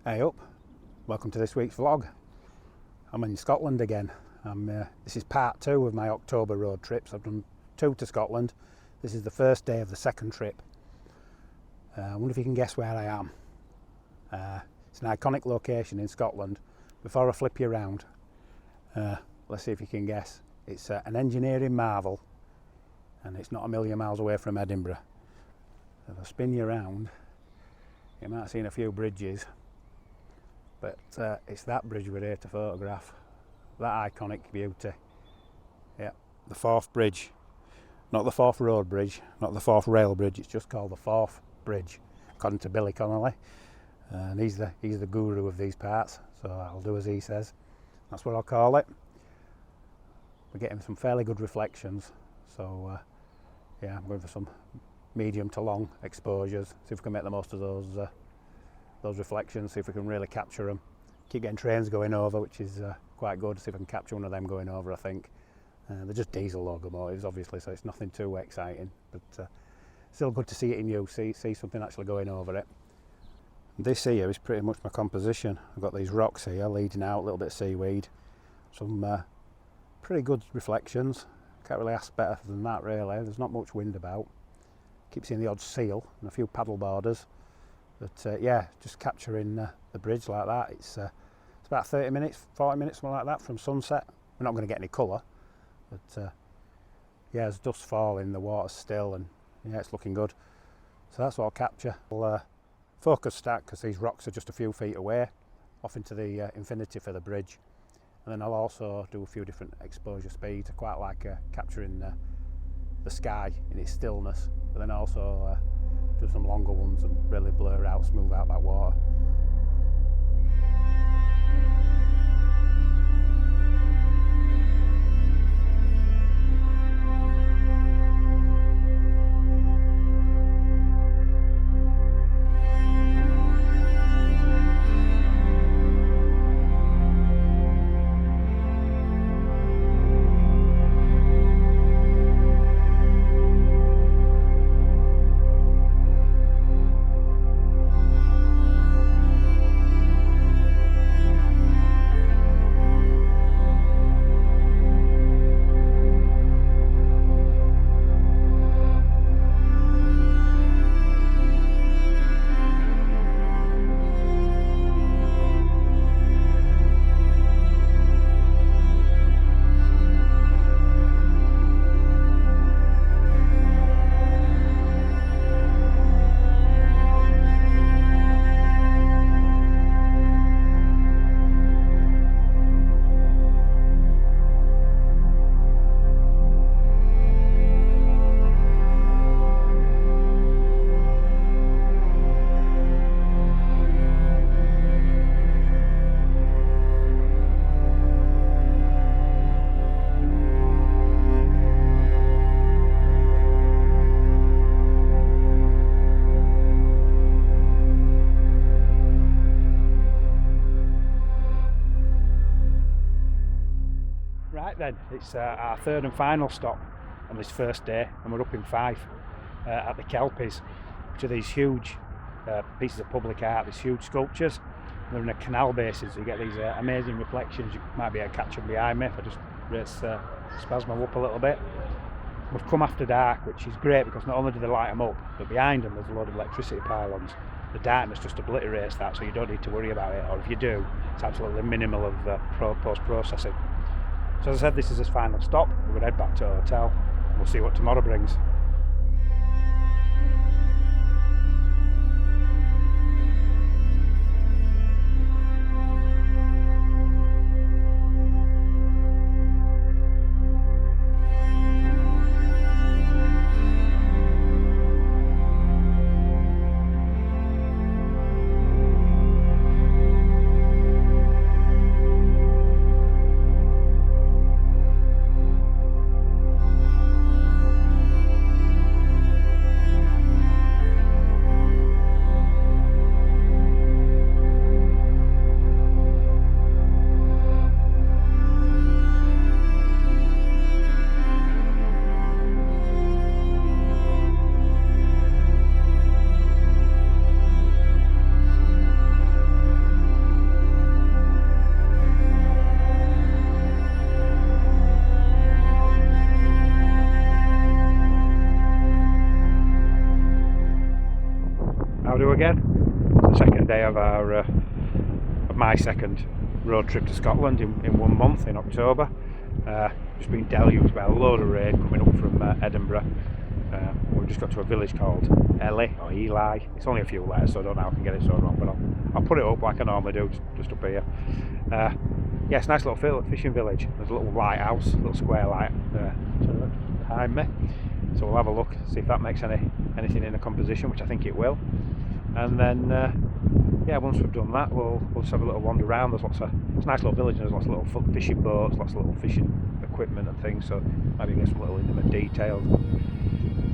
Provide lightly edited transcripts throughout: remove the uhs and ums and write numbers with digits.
Hey up, welcome to this week's vlog. I'm in Scotland again. This is part 2 of my October road trips. I've done 2 to Scotland. This is the first day of the second trip. I wonder if you can guess where I am. It's an iconic location in Scotland. Before I flip you around, let's see if you can guess. It's an engineering marvel, and it's not a million miles away from Edinburgh. If I spin you around, you might have seen a few bridges. But it's that bridge we're here to photograph, that iconic beauty. Yeah, the Forth Bridge, not the Forth Road Bridge, not the Forth Rail Bridge, it's just called the Forth Bridge, according to Billy Connolly. And he's the guru of these parts, so I'll do as he says. That's what I'll call it. We're getting some fairly good reflections, so yeah, I'm going for some medium to long exposures, see if we can make the most of those reflections, see if we can really capture them. Keep getting trains going over, which is quite good. See if I can capture one of them going over, I think. They're just diesel locomotives, obviously, so it's nothing too exciting, but still good to see it in use, see something actually going over it. This here is pretty much my composition. I've got these rocks here leading out, a little bit of seaweed, some pretty good reflections. Can't really ask better than that, really. There's not much wind about. Keep seeing the odd seal and a few paddle boarders. But yeah, just capturing the bridge like that. It's about 30 minutes, 40 minutes, something like that from sunset. We're not going to get any colour, but yeah, as dust falling, the water's still, and yeah, it's looking good. So that's what I'll capture. I'll focus stack, because these rocks are just a few feet away, off into the infinity for the bridge. And then I'll also do a few different exposure speeds. I quite like capturing the sky in its stillness, but then also do some longer ones and really blur out, smooth out that water. Right then, it's our third and final stop on this first day, and we're up in Fife at the Kelpies, which are these huge pieces of public art, these huge sculptures. They're in a canal basin, so you get these amazing reflections. You might be able to catch them behind me if I just spasm them up a little bit. We've come after dark, which is great because not only do they light them up, but behind them there's a load of electricity pylons. The darkness just obliterates that, so you don't need to worry about it, or if you do, it's absolutely minimal of post-processing. So as I said, this is his final stop. We're going to head back to our hotel, and we'll see what tomorrow brings. day of my second road trip to Scotland in 1 month in October. Just been deluged by a load of rain coming up from Edinburgh. We've just got to a village called Eli. It's only a few letters, so I don't know how I can get it so wrong, but I'll put it up like I normally do, just up here. Yeah, it's a nice little fishing village. There's a little lighthouse, a little square light behind me. So we'll have a look, see if that makes anything in the composition, which I think it will. And then, yeah, once we've done that, we'll just have a little wander around. It's a nice little village, and there's lots of little fishing boats, lots of little fishing equipment and things, so maybe get some little intimate details.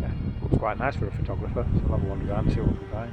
Yeah, looks quite nice for a photographer, so we'll have a wander around and see what we can find.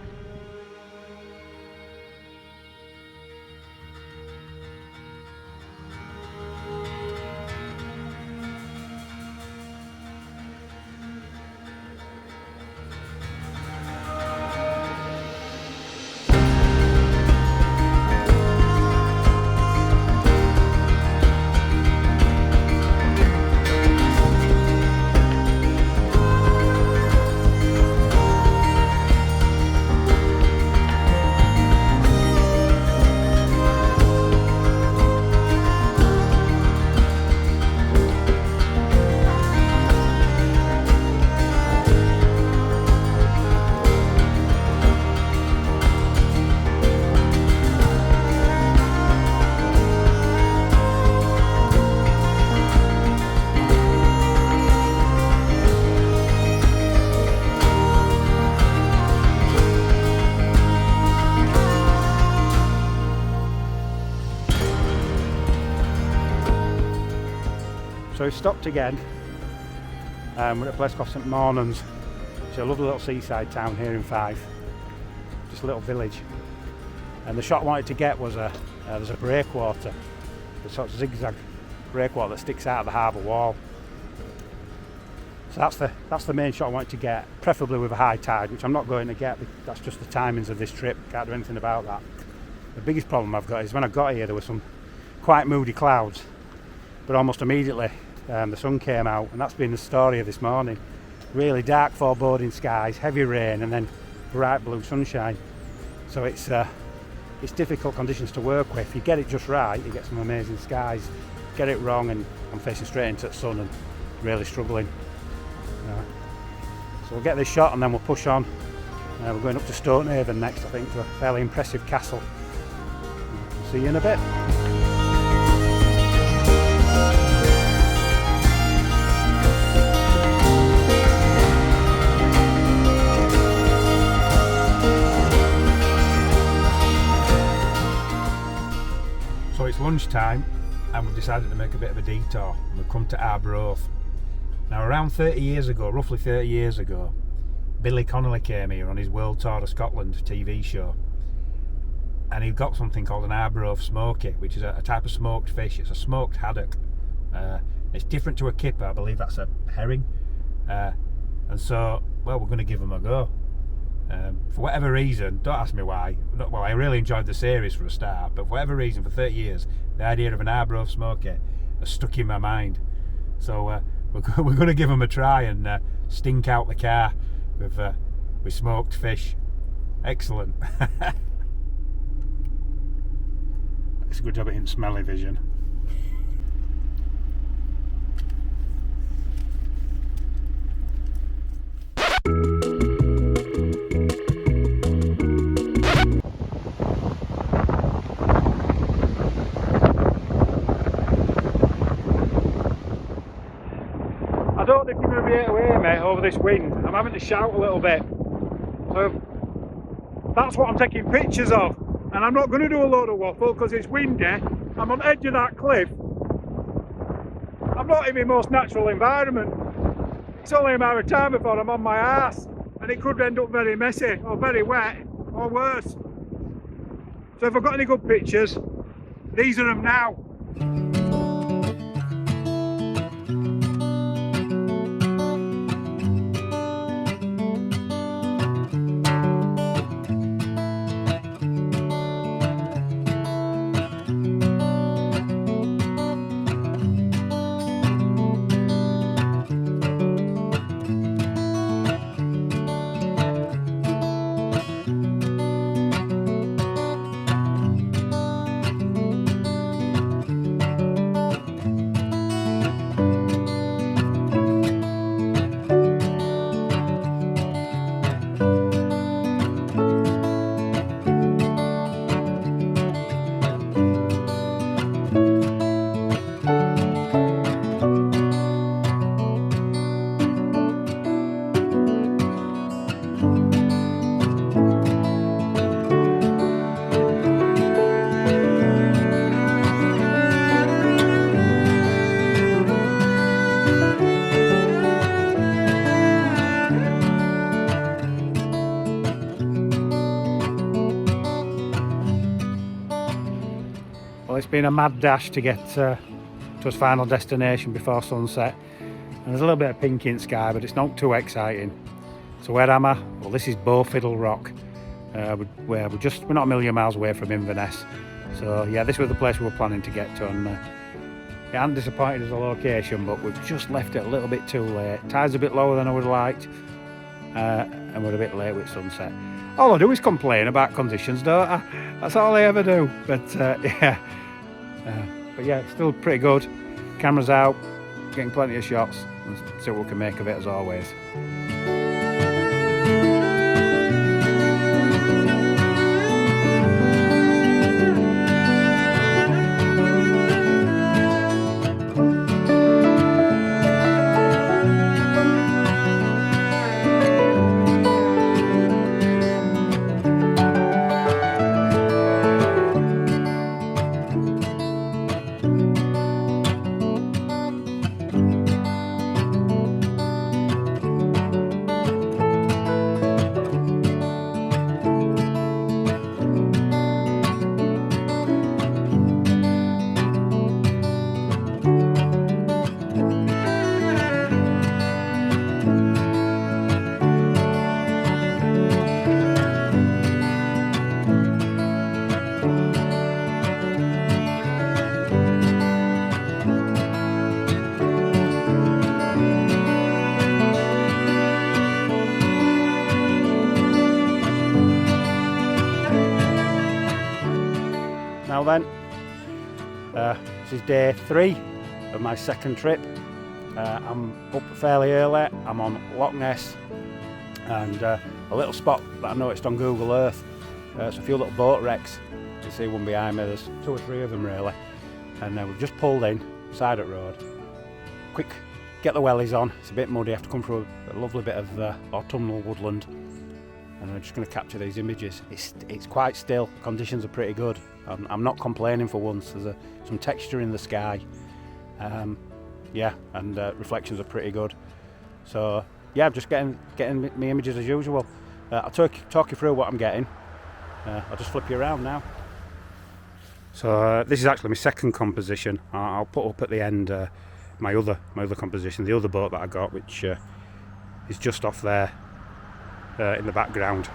So we stopped again. We're at a place called St Mornans. It's a lovely little seaside town here in Fife. Just a little village. And the shot I wanted to get was there's a breakwater, a sort of zigzag breakwater that sticks out of the harbour wall. So that's the main shot I wanted to get, preferably with a high tide, which I'm not going to get. That's just the timings of this trip. Can't do anything about that. The biggest problem I've got is when I got here there were some quite moody clouds, but almost immediately the sun came out, and that's been the story of this morning. Really dark foreboding skies, heavy rain, and then bright blue sunshine. So it's difficult conditions to work with. If you get it just right, you get some amazing skies. Get it wrong and I'm facing straight into the sun and really struggling. So we'll get this shot and then we'll push on. We're going up to Stonehaven next, I think, to a fairly impressive castle. See you in a bit. So it's lunchtime and we've decided to make a bit of a detour. We've come to Arbroath. Now around 30 years ago, roughly 30 years ago, Billy Connolly came here on his World Tour of Scotland TV show, and he got something called an Arbroath smoky, which is a type of smoked fish. It's a smoked haddock. It's different to a kipper. I believe that's a herring, and so, well, we're going to give them a go. For whatever reason, don't ask me why. Well, I really enjoyed the series for a start, but for whatever reason, for 30 years, the idea of an Arbroath smoky has stuck in my mind. So we're going to give them a try and stink out the car with smoked fish. Excellent. It's a good job it in smelly vision. I don't think you're going to be able to hear me over this wind. I'm having to shout a little bit. So that's what I'm taking pictures of. And I'm not going to do a load of waffle because it's windy. I'm on the edge of that cliff. I'm not in my most natural environment. It's only a matter of time before I'm on my arse. And it could end up very messy or very wet or worse. So if I've got any good pictures, these are them now. Well, it's been a mad dash to get to its final destination before sunset, and there's a little bit of pink in the sky, but it's not too exciting. So where am I? Well, this is Bowfiddle Rock. We're not a million miles away from Inverness. So yeah, this was the place we were planning to get to, and it hadn't disappointed as a location, but we've just left it a little bit too late. Tide's a bit lower than I would have liked, and we're a bit late with sunset. All I do is complain about conditions, don't I? That's all I ever do. But yeah, it's still pretty good. Camera's out, getting plenty of shots, and see what we can make of it as always. Now then, this is day 3 of my second trip. I'm up fairly early. I'm on Loch Ness, and a little spot that I noticed on Google Earth. It's a few little boat wrecks. You see one behind me, there's 2 or 3 of them really. And we've just pulled in, side of road. Quick, get the wellies on. It's a bit muddy, I have to come through a lovely bit of autumnal woodland. And I'm just going to capture these images. It's quite still, conditions are pretty good. I'm not complaining for once. There's some texture in the sky. Yeah, and reflections are pretty good. So yeah, I'm just getting my images as usual. I'll talk you through what I'm getting. I'll just flip you around now. So this is actually my second composition. I'll put up at the end my other composition, the other boat that I got, which is just off there in the background.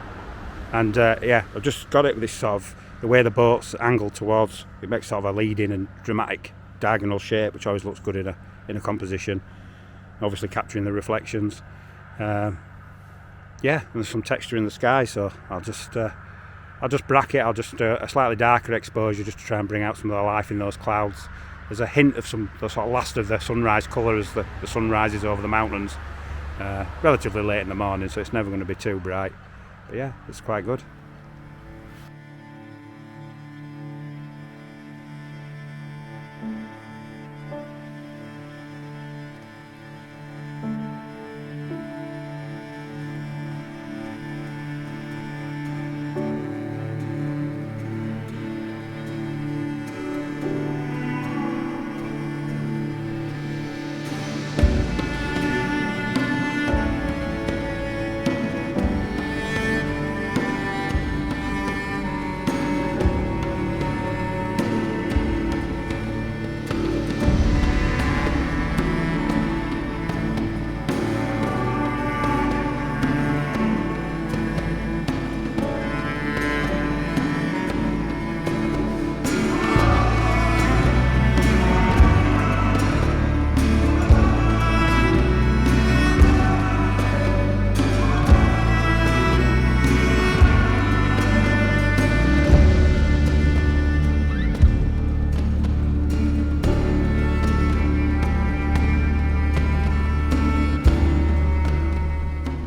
And yeah, I've just got it with this sort of, the way the boat's angled towards, it makes sort of a leading and dramatic diagonal shape, which always looks good in a composition. Obviously capturing the reflections. Yeah, and there's some texture in the sky, so I'll just bracket. I'll just a slightly darker exposure just to try and bring out some of the life in those clouds. There's a hint of the sort of last of the sunrise colour as the sun rises over the mountains. Relatively late in the morning, so it's never going to be too bright. But yeah, it's quite good.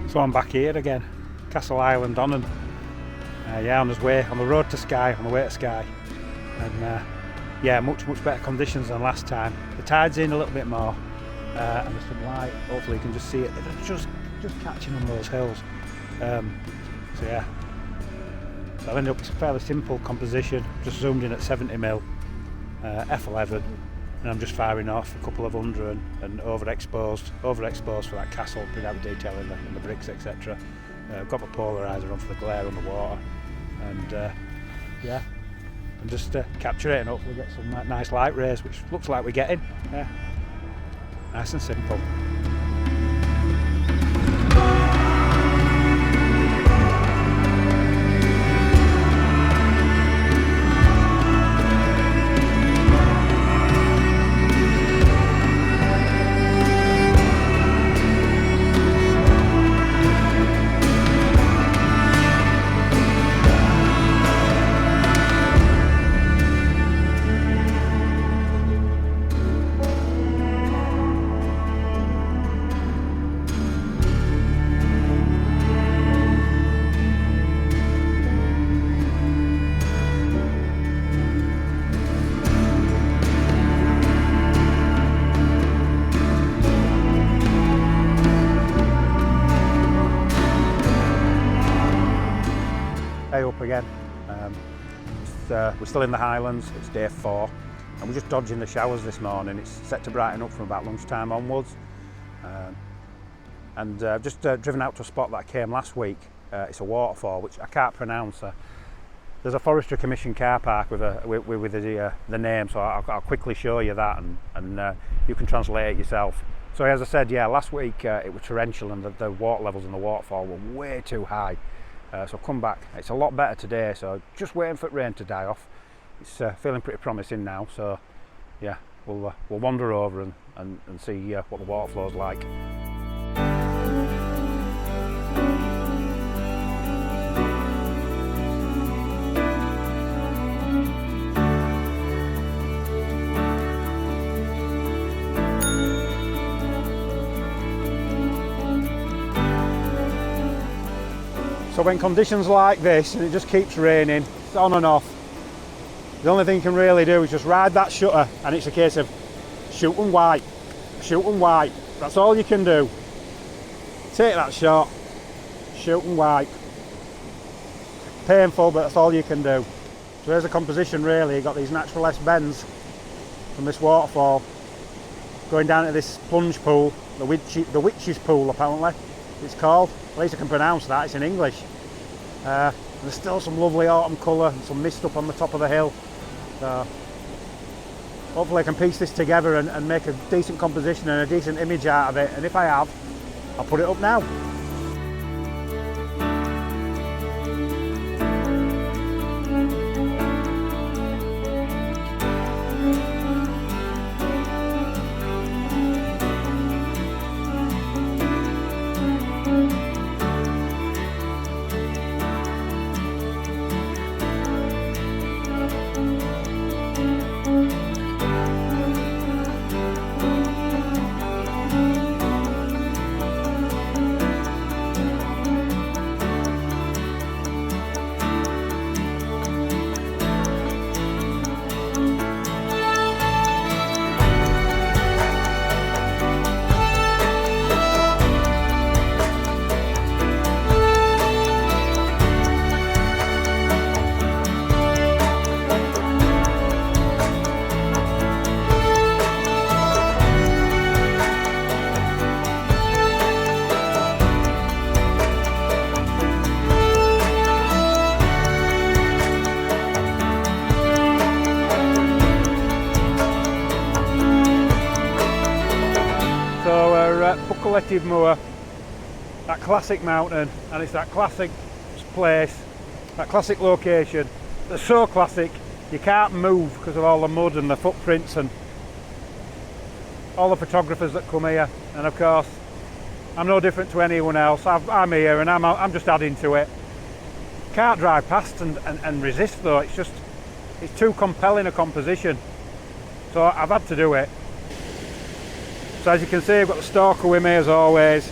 So I'm back here again, Castle Island on, and yeah, on the road to Skye, on the way to Skye, and yeah, much better conditions than last time. The tide's in a little bit more, and there's some light. Hopefully you can just see it. They're just catching on those hills. So yeah, so I've ended up with a fairly simple composition. Just zoomed in at 70mm, f11. And I'm just firing off a couple of under and overexposed for that castle, bring out the detail in the bricks, etc. I've got my polarizer on for the glare on the water, and yeah, and just capture it and hopefully get some nice light rays, which looks like we're getting. Yeah, nice and simple. Up again. We're still in the Highlands. It's day 4 and we're just dodging the showers this morning. It's set to brighten up from about lunchtime onwards, and I've just driven out to a spot that I came last week. It's a waterfall which I can't pronounce. There's a Forestry Commission car park with the name, so I'll quickly show you that, and you can translate it yourself. So as I said, yeah, last week it was torrential and the water levels in the waterfall were way too high. So I've come back. It's a lot better today, so just waiting for the rain to die off. It's feeling pretty promising now, so yeah, we'll wander over and see what the water flow's like. So when conditions like this and it just keeps raining, it's on and off, the only thing you can really do is just ride that shutter, and it's a case of shoot and wipe, shoot and wipe. That's all you can do. Take that shot, shoot and wipe. Painful, but that's all you can do. So there's the composition really. You've got these natural S bends from this waterfall going down to this plunge pool, the witch's pool apparently it's called. At least I can pronounce that, it's in English. There's still some lovely autumn colour and some mist up on the top of the hill. So hopefully I can piece this together and make a decent composition and a decent image out of it. And if I have, I'll put it up now. Buccleuch Moor, that classic mountain, and it's that classic place, that classic location that's so classic you can't move because of all the mud and the footprints and all the photographers that come here. And of course I'm no different to anyone else. I'm here and I'm just adding to it. Can't drive past and resist though. It's too compelling a composition, so I've had to do it. So as you can see, I've got the stalker with me as always,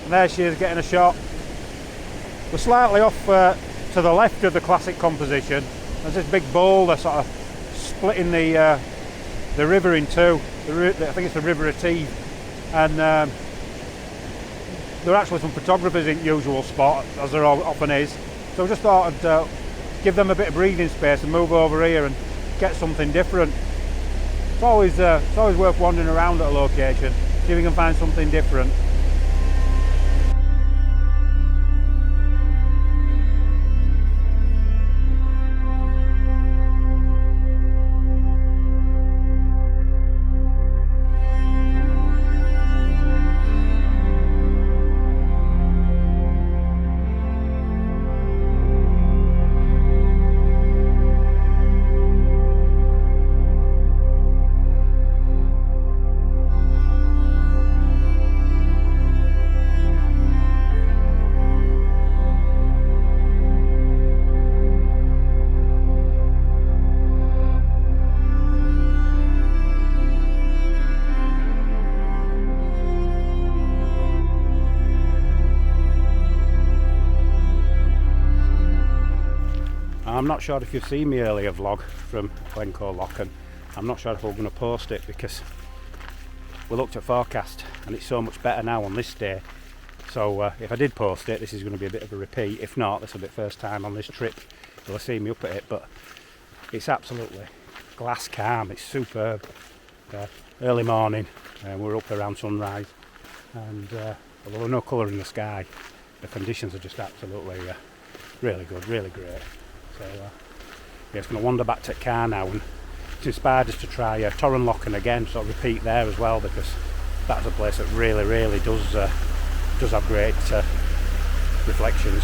and there she is getting a shot. We're slightly off to the left of the classic composition. There's this big boulder sort of splitting the river in two. I think it's the River Tees, and there are actually some photographers in the usual spot, as there often is. So I just thought I'd give them a bit of breathing space and move over here and get something different. It's always worth wandering around at a location, see if you can find something different. I'm not sure if you've seen my earlier vlog from Glencoe Lock, and I'm not sure if we're going to post it because we looked at forecast and it's so much better now on this day. So if I did post it, this is going to be a bit of a repeat. If not, this will be the first time on this trip you'll see me up at it, but it's absolutely glass calm. It's superb. Early morning, we're up around sunrise, and although there's no colour in the sky, the conditions are just absolutely really good, really great. So yeah, it's going to wander back to the car now, and it's inspired us to try Torrenlochen again, so I'll repeat there as well, because that's a place that really does have great reflections.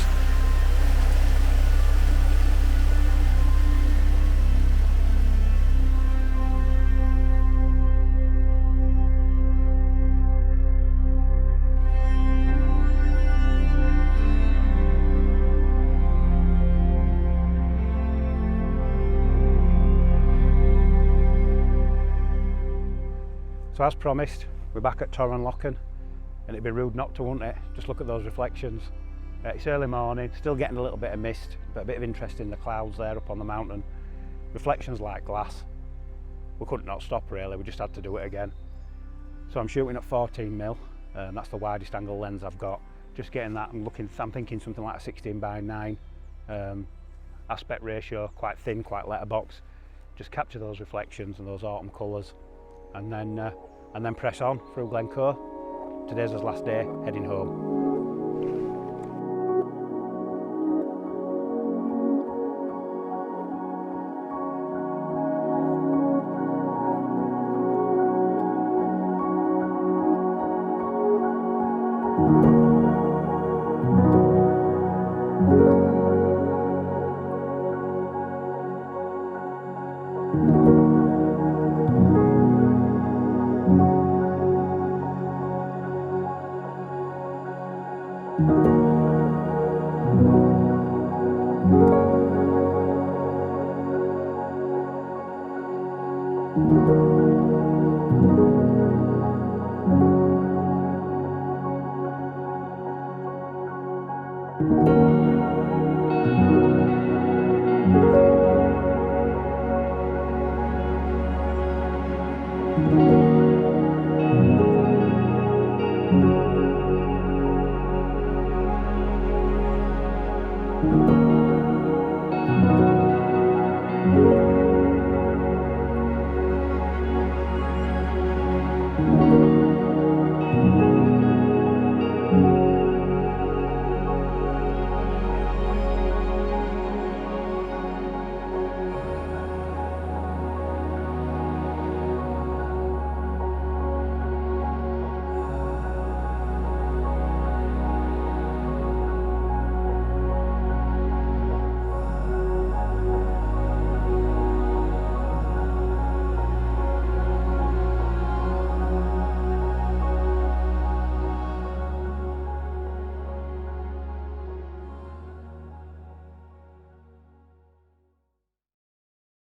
So as promised, we're back at Torrenlochen, and it'd be rude not to, wouldn't it? Just look at those reflections. It's early morning, still getting a little bit of mist, but a bit of interest in the clouds there up on the mountain. Reflections like glass. We couldn't not stop really, we just had to do it again. So I'm shooting at 14mm, that's the widest angle lens I've got. Just getting that and looking, I'm thinking something like a 16:9. Aspect ratio, quite thin, quite letterbox. Just capture those reflections and those autumn colours, and then press on through Glencoe. Today's his last day, heading home.